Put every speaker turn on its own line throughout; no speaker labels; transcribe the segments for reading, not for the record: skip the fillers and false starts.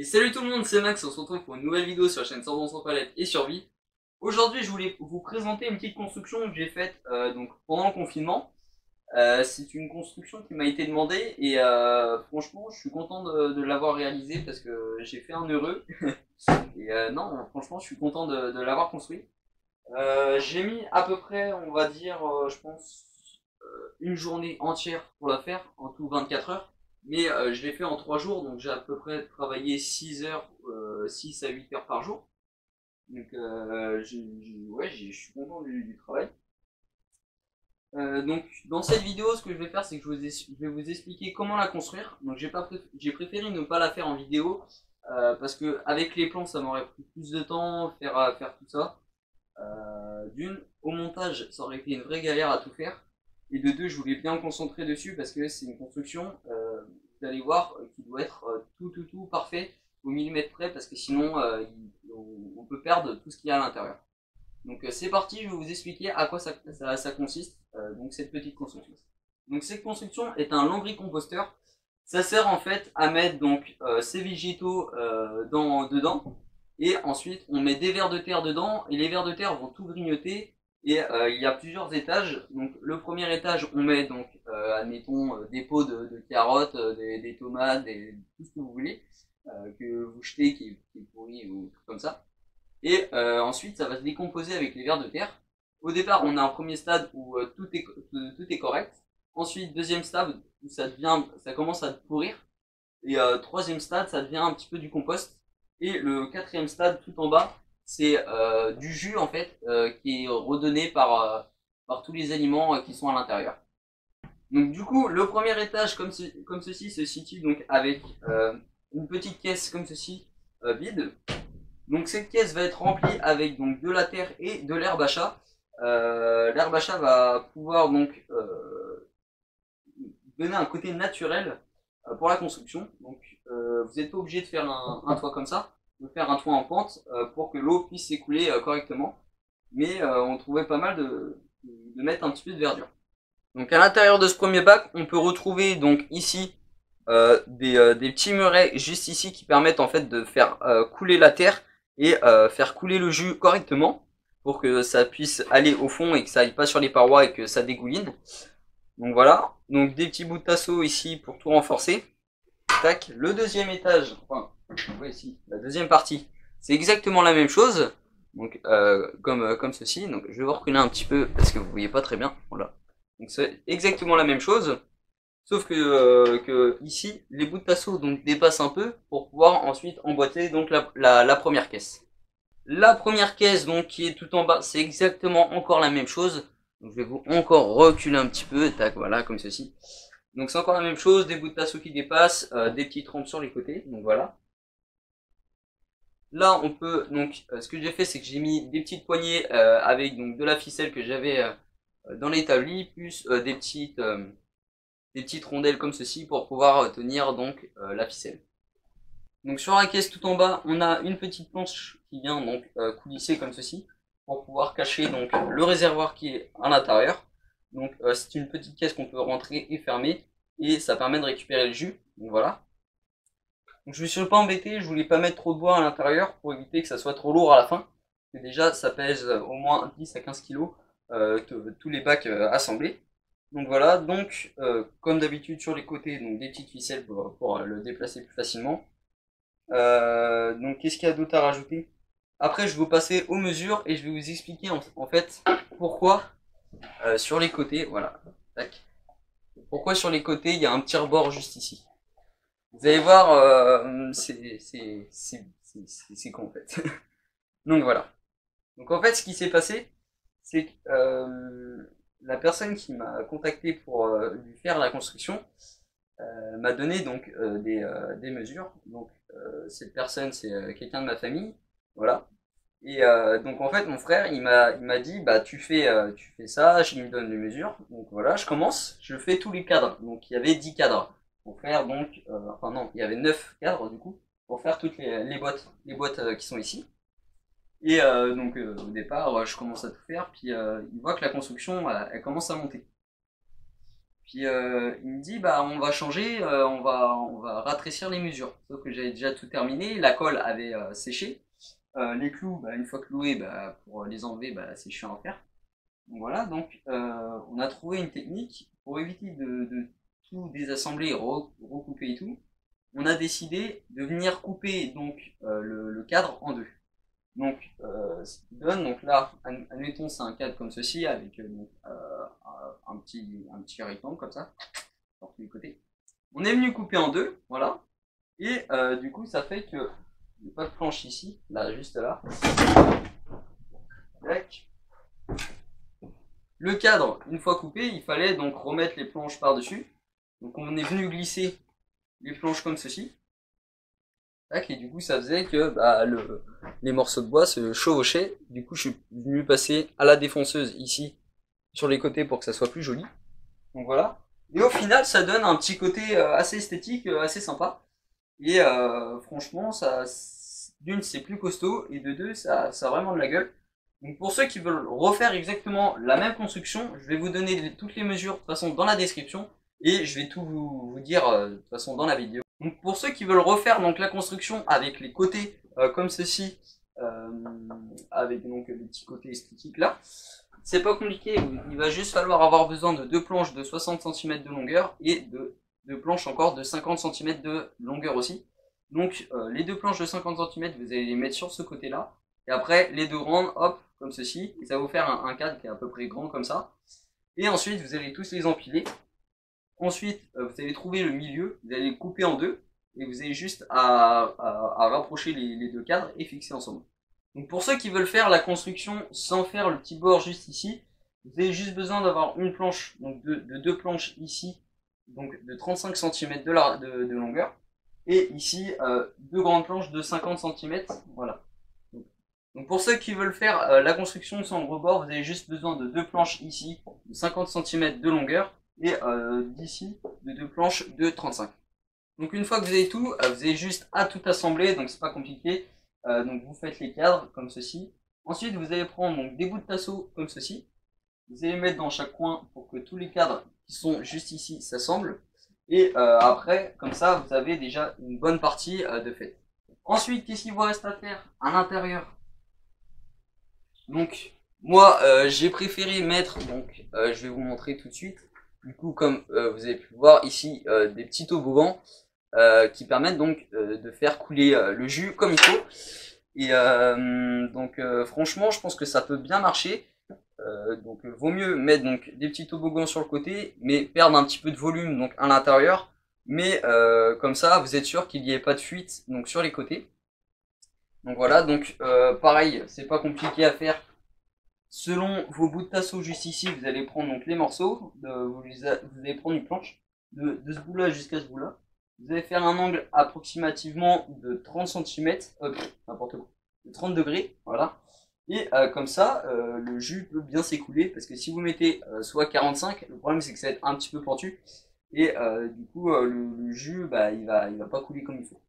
Et salut tout le monde, c'est Max, on se retrouve pour une nouvelle vidéo sur la chaîne Sans Don Sans Palette et Survie. Aujourd'hui je voulais vous présenter une petite construction que j'ai faite donc pendant le confinement. C'est une construction qui m'a été demandée et franchement je suis content de l'avoir réalisée parce que j'ai fait un heureux. Et non, franchement je suis content de l'avoir construit. J'ai mis à peu près, on va dire, je pense, une journée entière pour la faire, en tout 24 heures. Mais je l'ai fait en 3 jours, donc j'ai à peu près travaillé 6 heures, 6 à 8 heures par jour. Donc ouais, je suis content du travail. Donc dans cette vidéo, ce que je vais faire, c'est que je vais vous expliquer comment la construire. Donc j'ai préféré ne pas la faire en vidéo, parce que avec les plans, ça m'aurait pris plus de temps faire tout ça. D'une, au montage, ça aurait été une vraie galère à tout faire. Et de deux, je voulais bien me concentrer dessus parce que c'est une construction, vous allez voir, qui doit être tout parfait au millimètre près parce que sinon on peut perdre tout ce qu'il y a à l'intérieur. Donc c'est parti, je vais vous expliquer à quoi ça consiste, donc cette petite construction. Donc cette construction est un lombricomposteur. Ça sert en fait à mettre donc ces végétaux dedans. Et ensuite, on met des vers de terre dedans et les vers de terre vont tout grignoter. Et il y a plusieurs étages. Donc le premier étage, on met donc, admettons, des pots de carottes, des tomates, tout ce que vous voulez, que vous jetez qui est pourri ou tout comme ça. Et ensuite, ça va se décomposer avec les vers de terre. Au départ, on a un premier stade où tout est correct. Ensuite, deuxième stade où ça commence à pourrir. Et troisième stade, ça devient un petit peu du compost. Et le quatrième stade, tout en bas, c'est du jus en fait qui est redonné par tous les aliments qui sont à l'intérieur. Donc du coup, le premier étage comme ceci se situe donc avec une petite caisse comme ceci vide. Donc cette caisse va être remplie avec donc de la terre et de l'herbe à chat. L'herbe à chat va pouvoir donc donner un côté naturel pour la construction. Donc vous n'êtes pas obligé de faire un toit comme ça, de faire un toit en pente pour que l'eau puisse s'écouler correctement. Mais on trouvait pas mal de mettre un petit peu de verdure. Donc à l'intérieur de ce premier bac, on peut retrouver donc ici des petits murets juste ici qui permettent en fait de faire couler la terre et faire couler le jus correctement pour que ça puisse aller au fond et que ça aille pas sur les parois et que ça dégouline. Donc voilà, donc des petits bouts de tasseau ici pour tout renforcer. Tac, le deuxième étage, enfin, ouais, ici, la deuxième partie, c'est exactement la même chose. Donc comme ceci, donc je vais vous reculer un petit peu parce que vous voyez pas très bien. Voilà. Donc c'est exactement la même chose. Sauf que ici, les bouts de tasseau donc dépassent un peu pour pouvoir ensuite emboîter donc la première caisse. La première caisse donc qui est tout en bas, c'est exactement encore la même chose. Donc je vais vous encore reculer un petit peu, tac, voilà, comme ceci. Donc c'est encore la même chose, des bouts de tasseau qui dépassent, des petites rampes sur les côtés, donc voilà. Là on peut, donc ce que j'ai fait c'est que j'ai mis des petites poignées avec donc de la ficelle que j'avais dans l'établi, plus des petites rondelles comme ceci pour pouvoir tenir donc la ficelle. Donc sur la caisse tout en bas, on a une petite planche qui vient donc coulisser comme ceci pour pouvoir cacher donc le réservoir qui est à l'intérieur. Donc c'est une petite caisse qu'on peut rentrer et fermer et ça permet de récupérer le jus. Donc voilà. Donc je me suis pas embêté, je voulais pas mettre trop de bois à l'intérieur pour éviter que ça soit trop lourd à la fin. Et déjà ça pèse au moins 10 à 15 kg tous les bacs assemblés. Donc voilà, donc comme d'habitude sur les côtés, donc des petites ficelles pour le déplacer plus facilement. Donc qu'est-ce qu'il y a d'autre à rajouter? Après je vais vous passer aux mesures et je vais vous expliquer en fait pourquoi sur les côtés, voilà, tac. Pourquoi sur les côtés il y a un petit rebord juste ici. Vous allez voir, c'est con en fait. Donc voilà. Donc en fait ce qui s'est passé, c'est que la personne qui m'a contacté pour lui faire la construction m'a donné donc des mesures. Donc cette personne c'est quelqu'un de ma famille, voilà. Et donc en fait mon frère il m'a dit bah tu fais ça, il me donne les mesures. Donc voilà, je commence, je fais tous les cadres. Donc il y avait 10 cadres pour faire donc enfin non, il y avait 9 cadres du coup pour faire toutes les boîtes qui sont ici. Et donc au départ je commence à tout faire puis il voit que la construction elle commence à monter. Puis il me dit bah on va changer, on va rétrécir les mesures. Sauf que j'avais déjà tout terminé, la colle avait séché. Les clous, bah, une fois cloués, bah, pour les enlever, bah, c'est chiant à faire. Donc voilà, donc on a trouvé une technique pour éviter de tout désassembler, recouper et tout. On a décidé de venir couper donc le cadre en deux. Donc ce qui donne, donc là, admettons c'est un cadre comme ceci avec donc, un petit rectangle comme ça, sur tous les côtés. On est venu couper en deux, voilà. Et du coup ça fait que il n'y a pas de planche ici, là juste là. Tac. Le cadre, une fois coupé, il fallait donc remettre les planches par-dessus. Donc on est venu glisser les planches comme ceci. Tac, et du coup ça faisait que bah, les morceaux de bois se chevauchaient. Du coup je suis venu passer à la défonceuse ici sur les côtés pour que ça soit plus joli. Donc voilà. Et au final ça donne un petit côté assez esthétique, assez sympa. Et franchement ça, d'une c'est plus costaud et de deux ça a vraiment de la gueule. Donc pour ceux qui veulent refaire exactement la même construction, je vais vous donner toutes les mesures de toute façon dans la description et je vais tout vous dire de toute façon dans la vidéo. Donc pour ceux qui veulent refaire donc la construction avec les côtés comme ceci, avec donc les petits côtés esthétiques là, c'est pas compliqué, il va juste falloir avoir besoin de deux planches de 60 cm de longueur et de deux planches encore de 50 cm de longueur aussi. Donc les deux planches de 50 cm, vous allez les mettre sur ce côté là. Et après, les deux grandes, hop, comme ceci. Et ça va vous faire un cadre qui est à peu près grand comme ça. Et ensuite, vous allez tous les empiler. Ensuite, vous allez trouver le milieu. Vous allez les couper en deux. Et vous avez juste à rapprocher les deux cadres et fixer ensemble. Donc pour ceux qui veulent faire la construction sans faire le petit bord juste ici, vous avez juste besoin d'avoir une planche, donc de deux planches ici, donc de 35 cm de longueur. Et ici, deux grandes planches de 50 cm. Voilà. Donc pour ceux qui veulent faire la construction sans le rebord, vous avez juste besoin de deux planches ici de 50 cm de longueur et d'ici de deux planches de 35. Donc une fois que vous avez tout, vous avez juste à tout assembler, donc c'est pas compliqué. Donc vous faites les cadres comme ceci. Ensuite vous allez prendre donc, des bouts de tasseau comme ceci. Vous allez mettre dans chaque coin pour que tous les cadres qui sont juste ici s'assemblent. Et après, comme ça, vous avez déjà une bonne partie de fait. Ensuite, qu'est-ce qu'il vous reste à faire à l'intérieur? Donc moi j'ai préféré mettre, donc je vais vous montrer tout de suite, du coup comme vous avez pu voir ici des petits toboggans qui permettent donc de faire couler le jus comme il faut. Et donc franchement je pense que ça peut bien marcher. Donc vaut mieux mettre donc des petits toboggans sur le côté mais perdre un petit peu de volume donc à l'intérieur, mais comme ça vous êtes sûr qu'il n'y ait pas de fuite donc sur les côtés. Donc voilà, donc pareil, c'est pas compliqué à faire. Selon vos bouts de tasseau juste ici, vous allez prendre donc les morceaux, vous allez prendre une planche de ce bout là jusqu'à ce bout là. Vous allez faire un angle approximativement de 30 cm, n'importe quoi, de 30 degrés, voilà. Et comme ça, le jus peut bien s'écouler, parce que si vous mettez soit 45, le problème c'est que ça va être un petit peu pentu, et du coup le jus bah, il va pas couler comme il faut.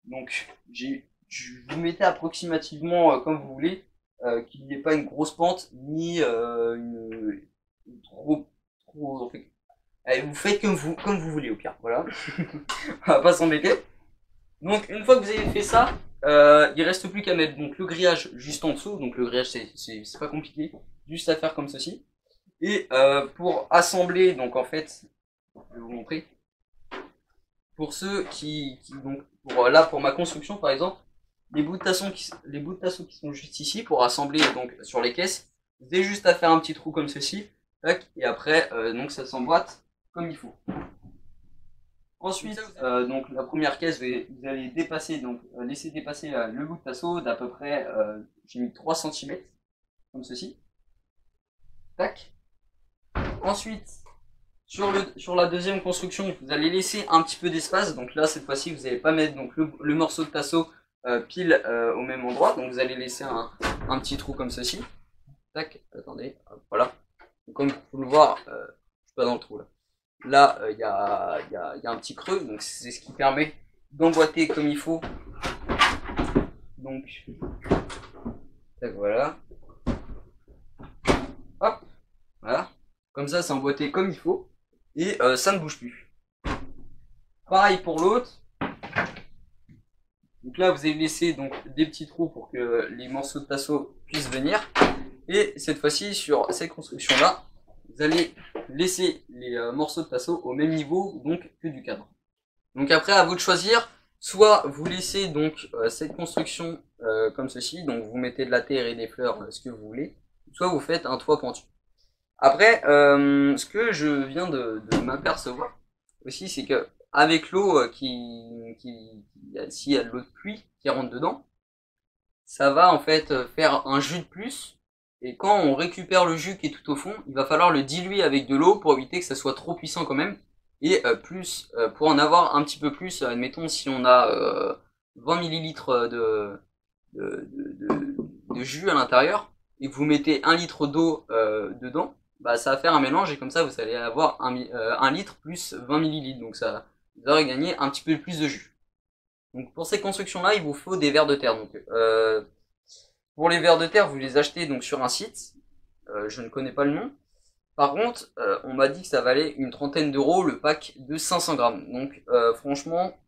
Donc vous mettez approximativement comme vous voulez, qu'il n'y ait pas une grosse pente ni une trop en fait. Allez, vous faites comme vous voulez au pire, voilà. On va pas s'embêter. Donc une fois que vous avez fait ça, il reste plus qu'à mettre donc le grillage juste en dessous. Donc le grillage c'est pas compliqué, juste à faire comme ceci. Et pour assembler, donc en fait, je vais vous montrer. Pour ceux qui donc pour ma construction par exemple, les bouts de tasseau qui sont juste ici pour assembler donc sur les caisses, vous avez juste à faire un petit trou comme ceci, tac, et après donc ça s'emboîte comme il faut. Ensuite, donc la première caisse, vous allez dépasser, donc laisser dépasser le bout de tasseau d'à peu près, j'ai mis 3 cm, comme ceci. Tac. Ensuite, sur la deuxième construction, vous allez laisser un petit peu d'espace. Donc là, cette fois-ci, vous n'allez pas mettre donc, le morceau de tasseau pile au même endroit. Donc vous allez laisser un petit trou comme ceci. Tac, attendez, hop, voilà. Donc, comme vous pouvez le voir, je suis pas dans le trou là. Là, il y a un petit creux, donc c'est ce qui permet d'emboîter comme il faut. Donc, tac, voilà. Hop, voilà. Comme ça, c'est emboîté comme il faut. et ça ne bouge plus. Pareil pour l'autre. Donc là, vous avez laissé donc des petits trous pour que les morceaux de tasseau puissent venir. Et cette fois-ci, sur cette construction-là, vous allez laisser les morceaux de tasseau au même niveau donc que du cadre. Donc après, à vous de choisir. Soit vous laissez donc cette construction comme ceci, donc vous mettez de la terre et des fleurs, ce que vous voulez. Soit vous faites un toit pentu. Après, ce que je viens de m'apercevoir aussi, c'est que avec l'eau s'il y a de l'eau de pluie qui rentre dedans, ça va en fait faire un jus de plus. Et quand on récupère le jus qui est tout au fond, il va falloir le diluer avec de l'eau pour éviter que ça soit trop puissant quand même. Et pour en avoir un petit peu plus, admettons si on a 20 millilitres de jus à l'intérieur et que vous mettez 1 litre d'eau dedans, bah ça va faire un mélange et comme ça vous allez avoir 1 litre plus 20 millilitres. Donc ça vous aurez gagné un petit peu plus de jus. Donc pour ces constructions-là, il vous faut des vers de terre. Donc pour les vers de terre, vous les achetez donc sur un site. Je ne connais pas le nom. Par contre, on m'a dit que ça valait une trentaine d'euros le pack de 500 grammes. Donc franchement,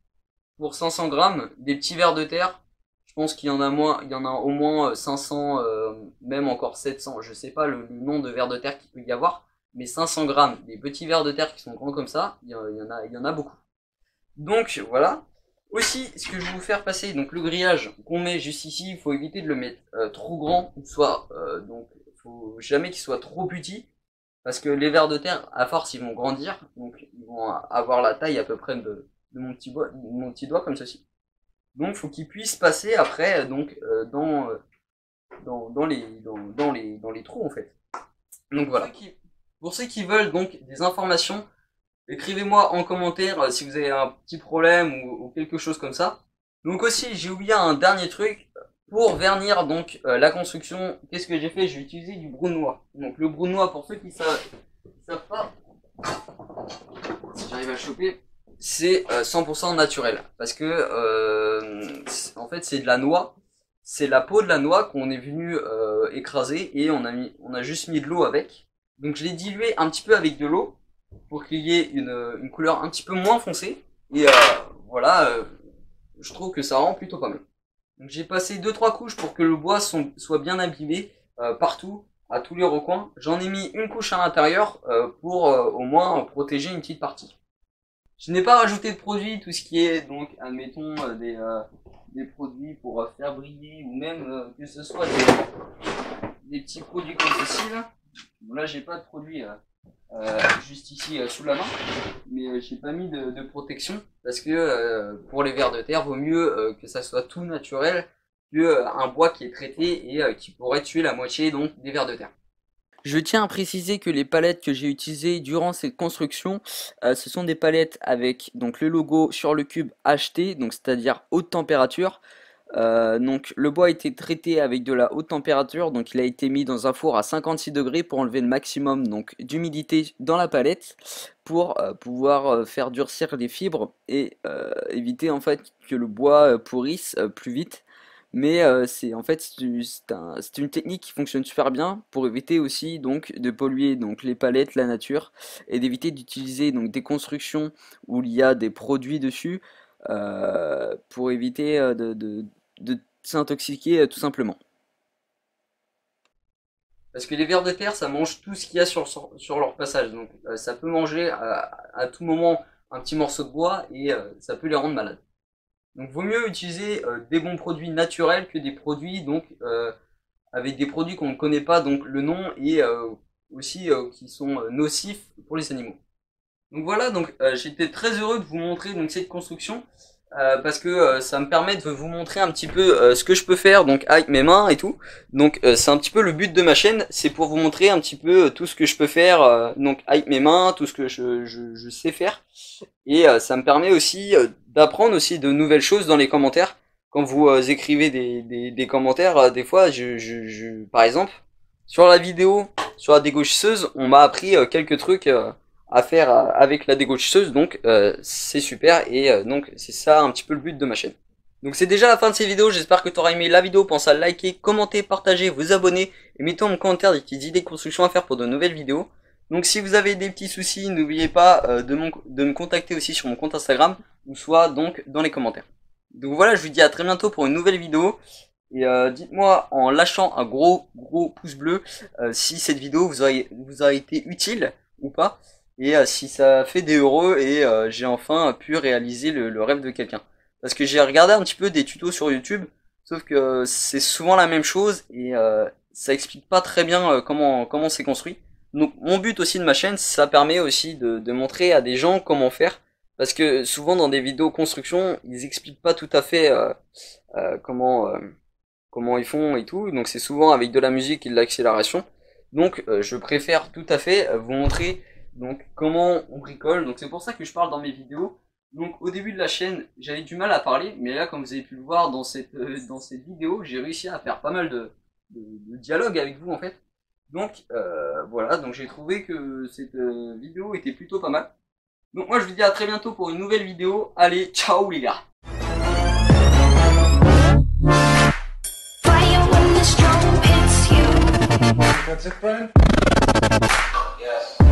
pour 500 grammes, des petits vers de terre, je pense qu'il y en a moins, il y en a au moins 500, même encore 700. Je sais pas le nom de vers de terre qu'il peut y avoir, mais 500 grammes, des petits vers de terre qui sont grands comme ça, il y en a beaucoup. Donc voilà. Aussi, ce que je vais vous faire passer, donc le grillage qu'on met juste ici, il faut éviter de le mettre trop grand, soit donc faut jamais qu'il soit trop petit. Parce que les vers de terre, à force, ils vont grandir, donc ils vont avoir la taille à peu près de mon petit doigt comme ceci. Donc, faut qu'ils puissent passer après, donc dans les trous en fait. Donc voilà. Pour ceux qui veulent donc des informations, écrivez-moi en commentaire si vous avez un petit problème ou quelque chose comme ça. Donc aussi, j'ai oublié un dernier truc. Pour vernir donc la construction, qu'est-ce que j'ai fait? J'ai utilisé du brunois. Donc le brunois, pour ceux qui savent pas, si j'arrive à le choper, c'est 100% naturel. Parce que en fait c'est de la noix, c'est la peau de la noix qu'on est venu écraser et on a juste mis de l'eau avec. Donc je l'ai dilué un petit peu avec de l'eau pour qu'il y ait une couleur un petit peu moins foncée. Et voilà, je trouve que ça rend plutôt pas mal. Donc j'ai passé 2-3 couches pour que le bois soit bien imbibé partout, à tous les recoins. J'en ai mis une couche à l'intérieur pour au moins protéger une petite partie. Je n'ai pas rajouté de produits, tout ce qui est donc admettons des produits pour faire briller ou même que ce soit des petits produits comme ceci là. Bon, là j'ai pas de produit juste ici sous la main, mais j'ai pas mis de protection parce que pour les vers de terre vaut mieux que ça soit tout naturel que un bois qui est traité et qui pourrait tuer la moitié donc des vers de terre. Je tiens à préciser que les palettes que j'ai utilisées durant cette construction, ce sont des palettes avec donc le logo sur le cube HT, donc c'est-à-dire haute température. Donc le bois a été traité avec de la haute température, donc il a été mis dans un four à 56 degrés pour enlever le maximum donc d'humidité dans la palette pour pouvoir faire durcir les fibres et éviter en fait que le bois pourrisse plus vite. Mais c'est en fait c'est une technique qui fonctionne super bien pour éviter aussi donc de polluer donc les palettes, la nature et d'éviter d'utiliser donc des constructions où il y a des produits dessus pour éviter de s'intoxiquer tout simplement. Parce que les vers de terre, ça mange tout ce qu'il y a sur leur passage. Donc ça peut manger à tout moment un petit morceau de bois et ça peut les rendre malades. Donc vaut mieux utiliser des bons produits naturels que des produits donc avec des produits qu'on ne connaît pas donc le nom et aussi qui sont nocifs pour les animaux. Donc voilà, donc j'étais très heureux de vous montrer donc cette construction parce que ça me permet de vous montrer un petit peu ce que je peux faire donc avec mes mains et tout. Donc c'est un petit peu le but de ma chaîne, c'est pour vous montrer un petit peu tout ce que je peux faire donc avec mes mains, tout ce que je sais faire. Et ça me permet aussi d'apprendre aussi de nouvelles choses dans les commentaires. Quand vous écrivez des commentaires, des fois, par exemple, sur la vidéo, sur la dégauchisseuse, on m'a appris quelques trucs à faire avec la dégauchisseuse, donc c'est super et donc c'est ça un petit peu le but de ma chaîne. Donc c'est déjà la fin de cette vidéo, j'espère que tu auras aimé la vidéo, pense à liker, commenter, partager, vous abonner et mettez en commentaire des petites idées de construction à faire pour de nouvelles vidéos. Donc si vous avez des petits soucis, n'oubliez pas de me contacter aussi sur mon compte Instagram, ou soit donc dans les commentaires. Donc voilà, je vous dis à très bientôt pour une nouvelle vidéo. Et dites-moi en lâchant un gros pouce bleu si cette vidéo vous a été utile ou pas. Et si ça fait des heureux et j'ai enfin pu réaliser le rêve de quelqu'un. Parce que j'ai regardé un petit peu des tutos sur YouTube, sauf que c'est souvent la même chose et ça explique pas très bien comment c'est construit. Donc mon but aussi de ma chaîne, ça permet aussi de montrer à des gens comment faire. Parce que souvent dans des vidéos construction, ils expliquent pas tout à fait comment ils font et tout. Donc c'est souvent avec de la musique et de l'accélération. Donc je préfère tout à fait vous montrer donc comment on bricole. Donc c'est pour ça que je parle dans mes vidéos. Donc au début de la chaîne, j'avais du mal à parler, mais là comme vous avez pu le voir dans cette vidéo, j'ai réussi à faire pas mal de dialogue avec vous en fait. Donc voilà, donc j'ai trouvé que cette vidéo était plutôt pas mal. Donc moi je vous dis à très bientôt pour une nouvelle vidéo. Allez, ciao les gars.
That's it, friend? Yes.